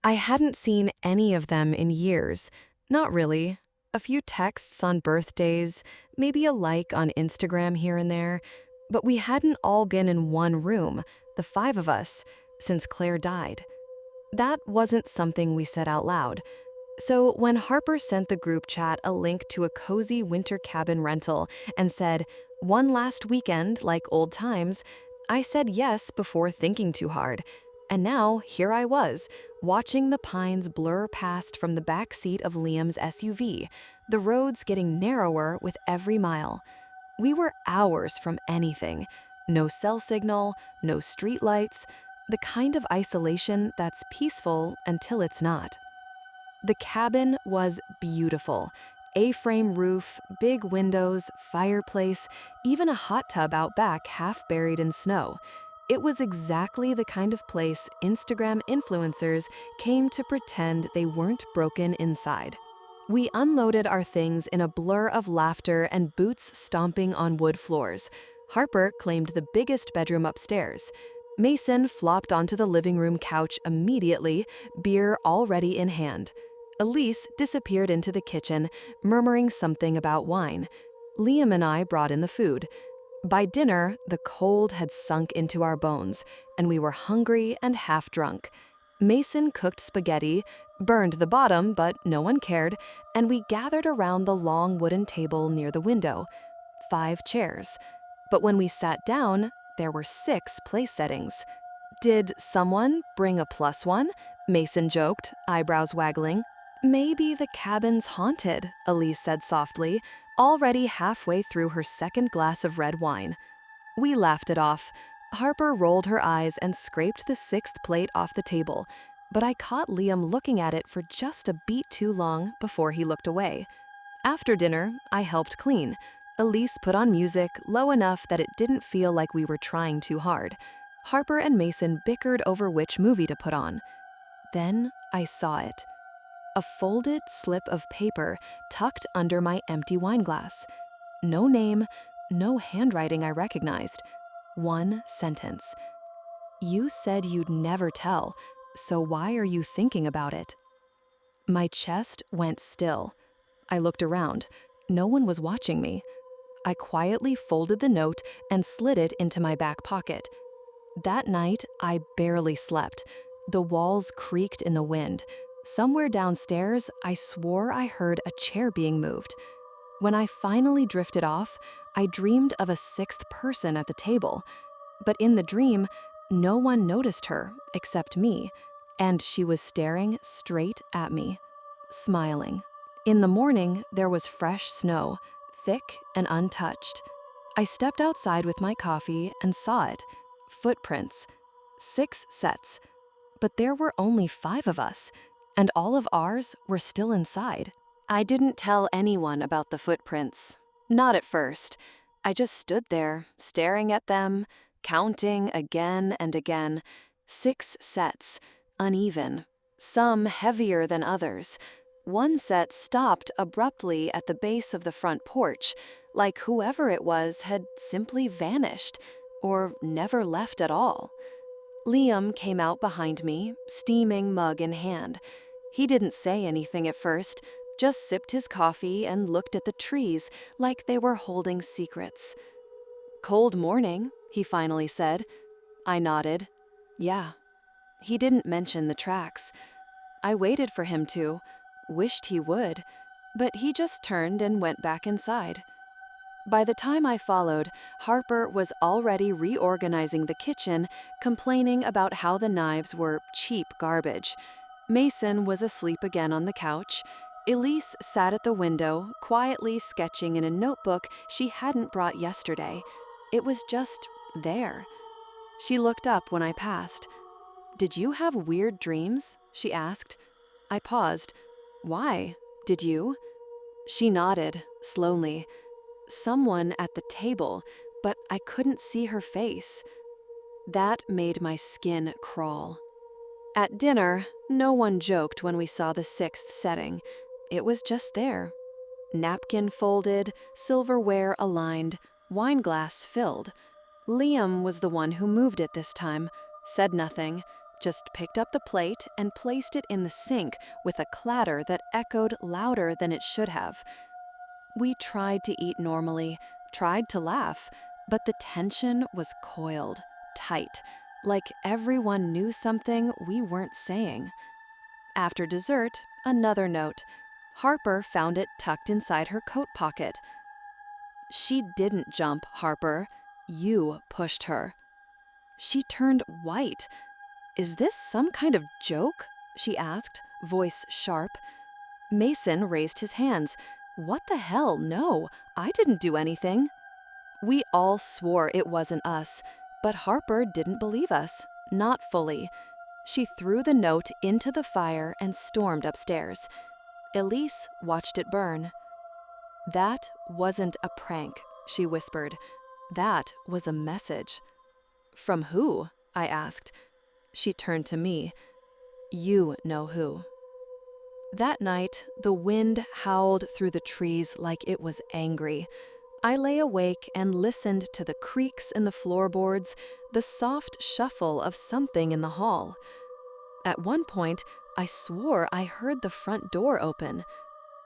I hadn't seen any of them in years. Not really. A few texts on birthdays, maybe a like on Instagram here and there, but we hadn't all been in one room, the five of us, since Claire died. That wasn't something we said out loud. So when Harper sent the group chat a link to a cozy winter cabin rental and said, "One last weekend like old times," I said yes before thinking too hard. And now here I was, watching the pines blur past from the back seat of Liam's SUV, the roads getting narrower with every mile. We were hours from anything. No cell signal, no streetlights, the kind of isolation that's peaceful until it's not. The cabin was beautiful. A-frame roof, big windows, fireplace, even a hot tub out back half buried in snow. It was exactly the kind of place Instagram influencers came to pretend they weren't broken inside. We unloaded our things in a blur of laughter and boots stomping on wood floors. Harper claimed the biggest bedroom upstairs. Mason flopped onto the living room couch immediately, beer already in hand. Elise disappeared into the kitchen, murmuring something about wine. Liam and I brought in the food. By dinner, the cold had sunk into our bones, and we were hungry and half drunk. Mason cooked spaghetti, burned the bottom, but no one cared, and we gathered around the long wooden table near the window. 5 chairs. But when we sat down, there were 6 place settings. Did someone bring a plus one? Mason joked, eyebrows waggling. Maybe the cabin's haunted, Elise said softly, already halfway through her second glass of red wine. We laughed it off. Harper rolled her eyes and scraped the 6th plate off the table, but I caught Liam looking at it for just a beat too long before he looked away. After dinner, I helped clean. Elise put on music low enough that it didn't feel like we were trying too hard. Harper and Mason bickered over which movie to put on. Then I saw it. A folded slip of paper tucked under my empty wine glass. No name, no handwriting I recognized. One sentence. "You said you'd never tell, so why are you thinking about it?" My chest went still. I looked around. No one was watching me. I quietly folded the note and slid it into my back pocket. That night, I barely slept. The walls creaked in the wind. Somewhere downstairs, I swore I heard a chair being moved. When I finally drifted off, I dreamed of a 6th person at the table. But in the dream, no one noticed her except me, and she was staring straight at me, smiling. In the morning, there was fresh snow, thick and untouched. I stepped outside with my coffee and saw it. Footprints. 6 sets. But there were only 5 of us, and all of ours were still inside. I didn't tell anyone about the footprints. Not at first. I just stood there, staring at them, counting again and again. 6 sets, uneven, some heavier than others. One set stopped abruptly at the base of the front porch, like whoever it was had simply vanished, or never left at all. Liam came out behind me, steaming mug in hand. He didn't say anything at first, just sipped his coffee and looked at the trees like they were holding secrets. "Cold morning," he finally said. I nodded. Yeah. He didn't mention the tracks. I waited for him to, wished he would, but he just turned and went back inside. By the time I followed, Harper was already reorganizing the kitchen, complaining about how the knives were cheap garbage. Mason was asleep again on the couch. Elise sat at the window, quietly sketching in a notebook she hadn't brought yesterday. It was just there. She looked up when I passed. "Did you have weird dreams?" she asked. I paused. "Why? Did you?" She nodded, slowly. Someone at the table, but I couldn't see her face. That made my skin crawl. At dinner, no one joked when we saw the 6th setting. It was just there. Napkin folded, silverware aligned, wineglass filled. Liam was the one who moved it this time, said nothing, just picked up the plate and placed it in the sink with a clatter that echoed louder than it should have. We tried to eat normally, tried to laugh, but the tension was coiled, tight, like everyone knew something we weren't saying. After dessert, another note. Harper found it tucked inside her coat pocket. "She didn't jump, Harper. You pushed her." She turned white. "Is this some kind of joke?" she asked, voice sharp. Mason raised his hands. "What the hell? No, I didn't do anything." We all swore it wasn't us, but Harper didn't believe us, not fully. She threw the note into the fire and stormed upstairs. Elise watched it burn. "That wasn't a prank," she whispered. "That was a message." "From who?" I asked. She turned to me. "You know who." That night, the wind howled through the trees like it was angry. I lay awake and listened to the creaks in the floorboards, the soft shuffle of something in the hall. At one point, I swore I heard the front door open.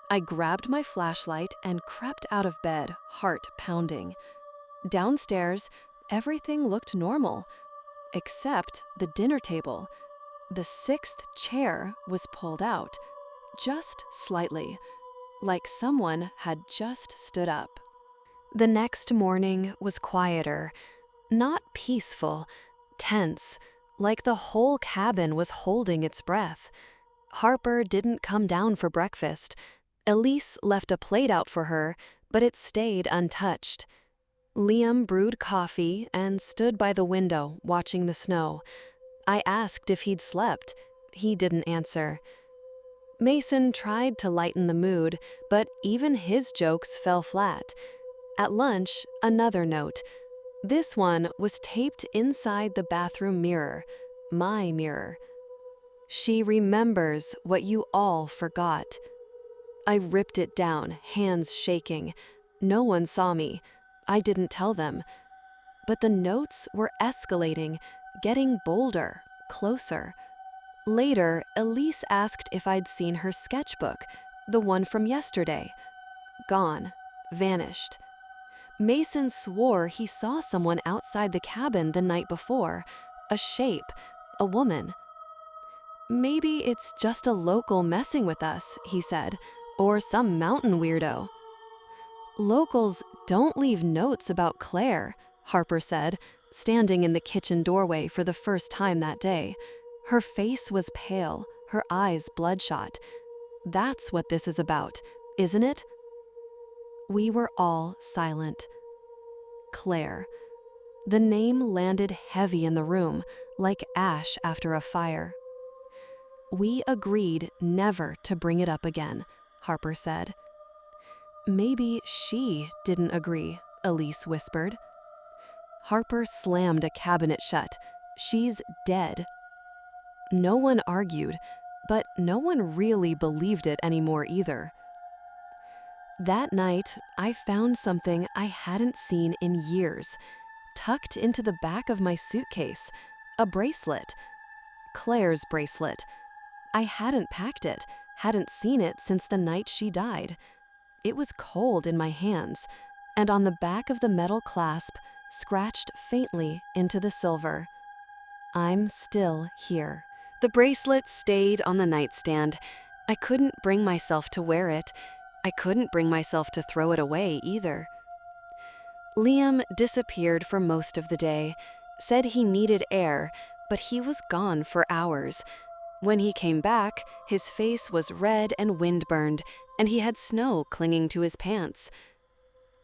I grabbed my flashlight and crept out of bed, heart pounding. Downstairs, everything looked normal, except the dinner table. The sixth chair was pulled out, just slightly, like someone had just stood up. The next morning was quieter, not peaceful, tense, like the whole cabin was holding its breath. Harper didn't come down for breakfast. Elise left a plate out for her, but it stayed untouched. Liam brewed coffee and stood by the window watching the snow. I asked if he'd slept. He didn't answer. Mason tried to lighten the mood, but even his jokes fell flat. At lunch, another note. This one was taped inside the bathroom mirror, my mirror. "She remembers what you all forgot." I ripped it down, hands shaking. No one saw me. I didn't tell them. But the notes were escalating, getting bolder, closer. Later, Elise asked if I'd seen her sketchbook, the one from yesterday. Gone, vanished. Mason swore he saw someone outside the cabin the night before, a shape, a woman. "Maybe it's just a local messing with us," he said, "or some mountain weirdo." "Locals don't leave notes about Claire," Harper said, standing in the kitchen doorway for the first time that day. Her face was pale, her eyes bloodshot. "That's what this is about, isn't it?" We were all silent. Claire. The name landed heavy in the room, like ash after a fire. "We agreed never to bring it up again," Harper said. "Maybe she didn't agree," Elise whispered. Harper slammed a cabinet shut. "She's dead." No one argued, but no one really believed it anymore either. That night, I found something I hadn't seen in years, tucked into the back of my suitcase, a bracelet. Claire's bracelet. I hadn't packed it, hadn't seen it since the night she died. It was cold in my hands, and on the back of the metal clasp, scratched faintly into the silver. "I'm still here." The bracelet stayed on the nightstand. I couldn't bring myself to wear it. I couldn't bring myself to throw it away either. Liam disappeared for most of the day, said he needed air, but he was gone for hours. When he came back, his face was red and windburned, and he had snow clinging to his pants.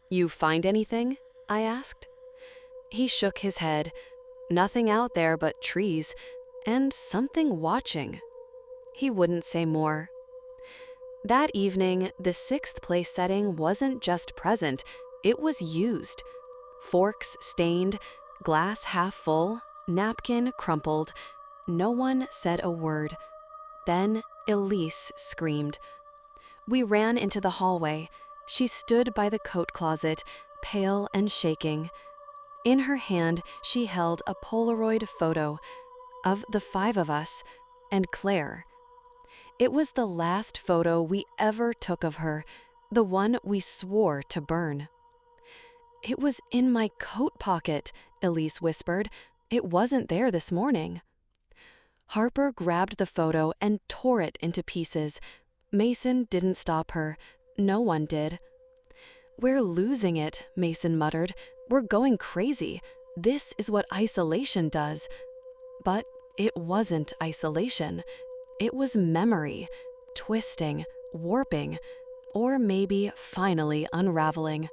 "You find anything?" I asked. He shook his head. "Nothing out there but trees, and something watching." He wouldn't say more. That evening, the sixth place setting wasn't just present, it was used. Forks stained, glass half full, napkin crumpled. No one said a word. Then Elise screamed. We ran into the hallway. She stood by the coat closet, pale and shaking. In her hand, she held a Polaroid photo. of the five of us and Claire. It was the last photo we ever took of her, the one we swore to burn. "It was in my coat pocket," Elise whispered. "It wasn't there this morning." Harper grabbed the photo and tore it into pieces. Mason didn't stop her. No one did. "We're losing it," Mason muttered. "We're going crazy. This is what isolation does." But it wasn't isolation. It was memory, twisting, warping, or maybe finally unraveling.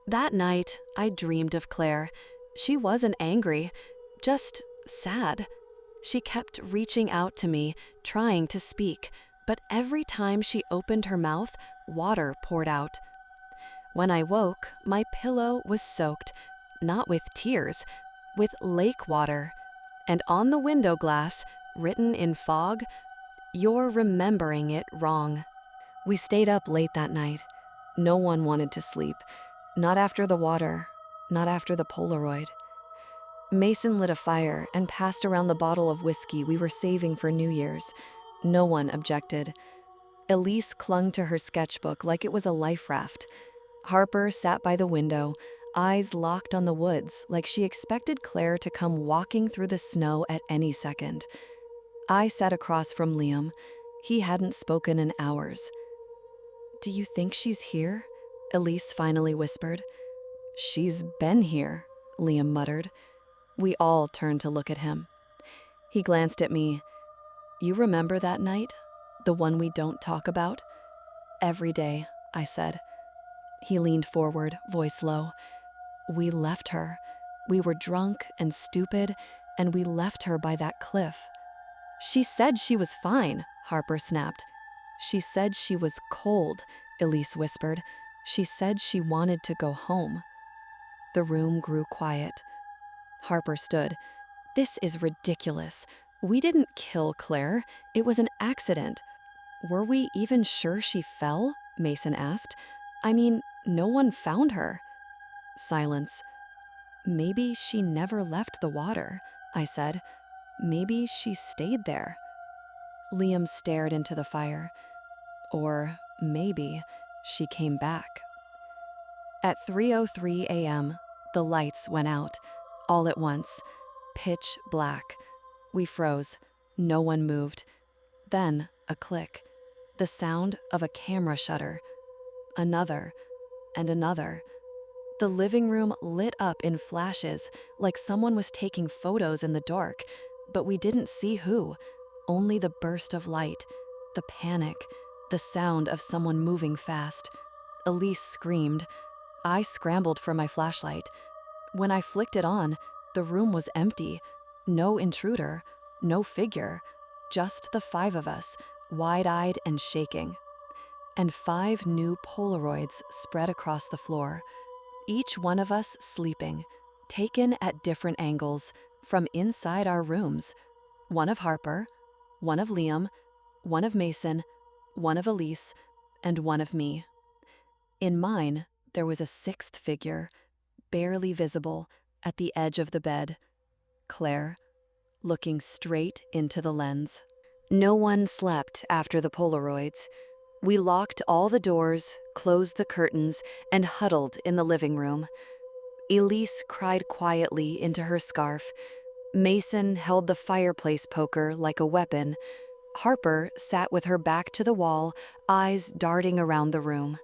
That night, I dreamed of Claire. She wasn't angry, just sad. She kept reaching out to me, trying to speak, but every time she opened her mouth, water poured out. When I woke, my pillow was soaked, not with tears, with lake water. And on the window glass, written in fog, "You're remembering it wrong." We stayed up late that night. No one wanted to sleep. Not after the water, not after the Polaroid. Mason lit a fire and passed around the bottle of whiskey we were saving for New Year's. No one objected. Elise clung to her sketchbook like it was a life raft. Harper sat by the window, eyes locked on the woods, like she expected Claire to come walking through the snow at any second. I sat across from Liam. He hadn't spoken in hours. "Do you think she's here?" Elise finally whispered. "She's been here," Liam muttered. We all turned to look at him. He glanced at me. "You remember that night? The one we don't talk about?" "Every day," I said. He leaned forward, voice low. "We left her. We were drunk and stupid, and we left her by that cliff." "She said she was fine," Harper snapped. "She said she was cold," Elise whispered. "She said she wanted to go home." The room grew quiet. Harper stood. "This is ridiculous. We didn't kill Claire. It was an accident." "Were we even sure she fell?" Mason asked. "I mean, no one found her." Silence. "Maybe she never left the water," I said. "Maybe she stayed there." Liam stared into the fire. "Or maybe she came back." At 3:03 a.m., the lights went out, all at once, pitch black. We froze. No one moved. Then a click, the sound of a camera shutter. Another, and another. The living room lit up in flashes, like someone was taking photos in the dark, but we didn't see who, only the burst of light, the panic, the sound of someone moving fast. Elise screamed. I scrambled for my flashlight. When I flicked it on, the room was empty. No intruder, no figure, just the five of us, wide-eyed and shaking. And 5 new Polaroids spread across the floor, each one of us sleeping, taken at different angles, from inside our rooms. One of Harper, one of Liam, one of Mason, one of Elise, and one of me. In mine, there was a 6th figure, barely visible, at the edge of the bed. Claire, looking straight into the lens. No one slept after the Polaroids. We locked all the doors, closed the curtains, and huddled in the living room. Elise cried quietly into her scarf. Mason held the fireplace poker like a weapon. Harper sat with her back to the wall, eyes darting around the room.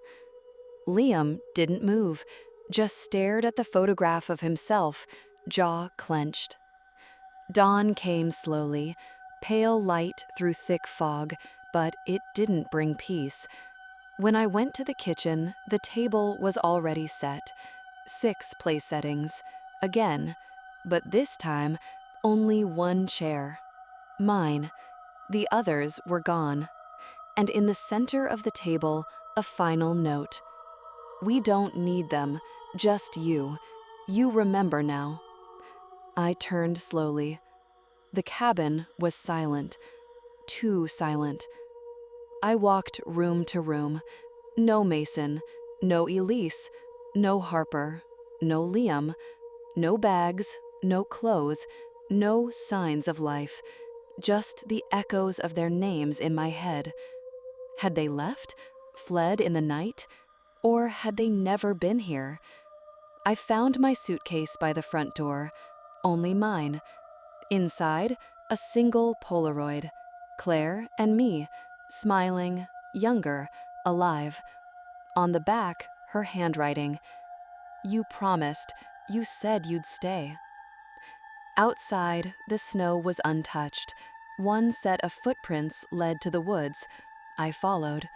Liam didn't move, just stared at the photograph of himself, jaw clenched. Dawn came slowly, pale light through thick fog, but it didn't bring peace. When I went to the kitchen, the table was already set. 6 place settings, again, but this time, only 1 chair. Mine. The others were gone. And in the center of the table, a final note. "We don't need them, just you. You remember now." I turned slowly. The cabin was silent, too silent. I walked room to room. No Mason, no Elise, no Harper, no Liam, no bags, no clothes, No signs of life, just the echoes of their names in my head. Had they left, fled in the night, or had they never been here? I found my suitcase by the front door, only mine. Inside, a single Polaroid, Claire and me, smiling, younger, alive. On the back, her handwriting. You promised, you said you'd stay. Outside, the snow was untouched. One set of footprints led to the woods. I followed.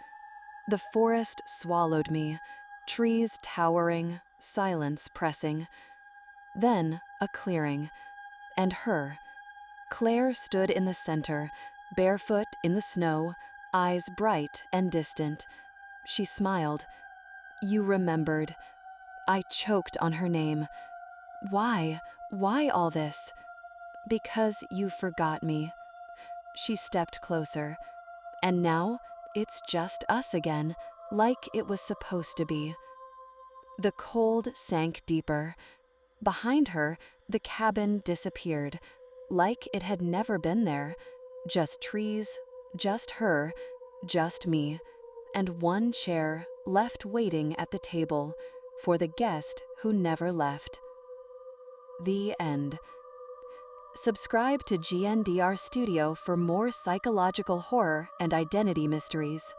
The forest swallowed me, trees towering, silence pressing. Then a clearing, and her. Claire stood in the center, barefoot in the snow, eyes bright and distant. She smiled. You remembered. I choked on her name. Why? Why all this? Because you forgot me. She stepped closer. And now, it's just us again, like it was supposed to be. The cold sank deeper. Behind her, the cabin disappeared, like it had never been there. Just trees, just her, just me, and one chair left waiting at the table for the guest who never left. The end. Subscribe to GNDR Studio for more psychological horror and identity mysteries.